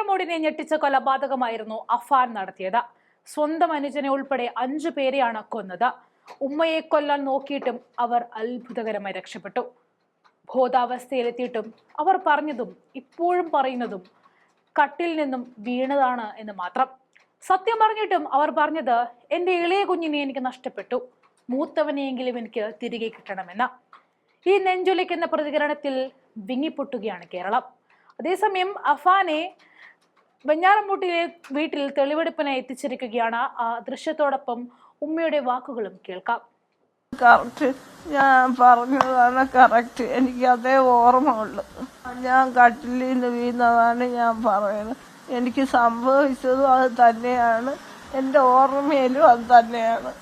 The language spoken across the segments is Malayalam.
വെഞ്ഞാറമൂടിനെ ഞെട്ടിച്ച കൊലപാതകമായിരുന്നു അഫാൻ നടത്തിയത്. സ്വന്തം അനുജനെ ഉൾപ്പെടെ 5 പേരെയാണ് കൊന്നത്. ഉമ്മയെ കൊല്ലാൻ നോക്കിയിട്ടും അവർ അത്ഭുതകരമായി രക്ഷപ്പെട്ടു. ബോധാവസ്ഥയിലെത്തിയിട്ടും അവർ പറഞ്ഞതും ഇപ്പോഴും പറയുന്നതും കട്ടിൽ നിന്നും വീണതാണ് എന്ന് മാത്രം. സത്യം പറഞ്ഞിട്ടും അവർ പറഞ്ഞത് എന്റെ ഇളയ കുഞ്ഞിനെ എനിക്ക് നഷ്ടപ്പെട്ടു, മൂത്തവനെയെങ്കിലും എനിക്ക് തിരികെ കിട്ടണമെന്ന. ഈ നെഞ്ചൊലിക്കുന്ന പ്രതികരണത്തിൽ വിങ്ങിപ്പൊട്ടുകയാണ് കേരളം. അതേസമയം അഫാനെ വെഞ്ഞാറമൂട്ടിലെ വീട്ടിൽ തെളിവെടുപ്പിനായി എത്തിച്ചിരിക്കുകയാണ്. ആ ദൃശ്യത്തോടൊപ്പം ഉമ്മയുടെ വാക്കുകളും കേൾക്കാം. കറക്റ്റ് ഞാൻ പറഞ്ഞതാണ്, കറക്റ്റ്. എനിക്ക് അതേ ഓർമ്മ ഉള്ളു. ഞാൻ കട്ടിലിൽ നിന്ന് വീണതാണ് ഞാൻ പറയുന്നത്. എനിക്ക് സംഭവിച്ചതും അത് തന്നെയാണ്, എൻ്റെ ഓർമ്മയിലും അത് തന്നെയാണ്.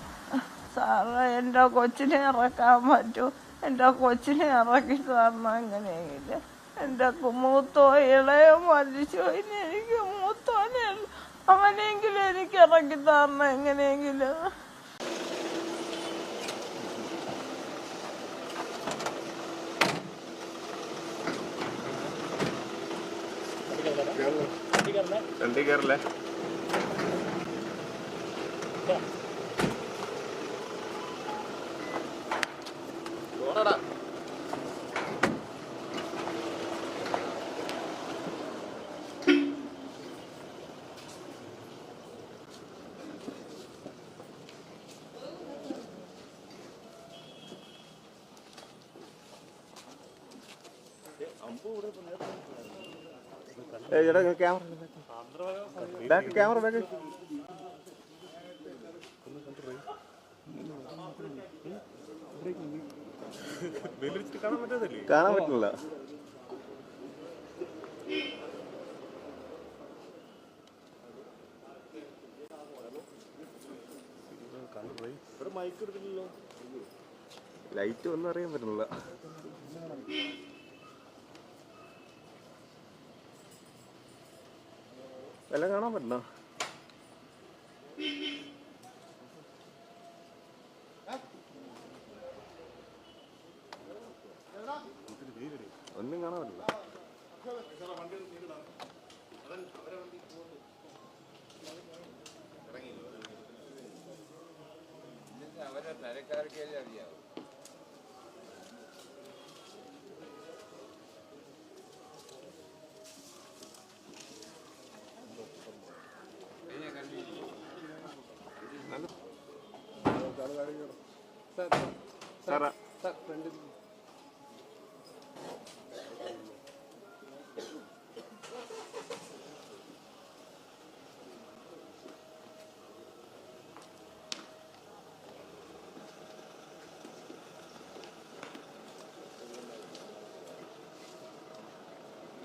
സാറേ, എൻ്റെ കൊച്ചിനെ ഇറക്കാൻ പറ്റുമോ? എൻ്റെ കൊച്ചിനെ ഇറക്കി തരണം എങ്ങനെയെങ്കിലും. എൻ്റെ മൂത്തോ ഇളയോ മരിച്ചു, ഇനി എനിക്ക് മൂത്തോനെ അവനെങ്കിലും എനിക്ക് ഇറക്കി തരണം എങ്ങനെയെങ്കിലും. जल्दी कर ले। जरा कैमरा बैक कैमरा बैक കാണാൻ പറ്റില്ല. ലൈറ്റ് ഒന്നും അറിയാൻ പറ്റുന്നില്ല. എല്ലാം കാണാൻ പറ്റണോ? ഒന്നും കാണാൻ പറ്റില്ല. അവരെ തരക്കാർക്കേ അറിയാവൂ.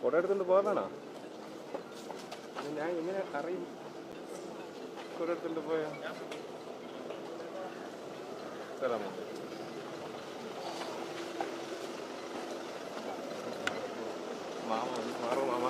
ഫോട്ടോ എടുത്തുകൊണ്ട് പോകാനാണോ? ഞാൻ ഇങ്ങനെ അറിയും. ഫോട്ടോ എടുത്തുകൊണ്ട് പോയാ തരാമോ? മാമ മാറും. മാമ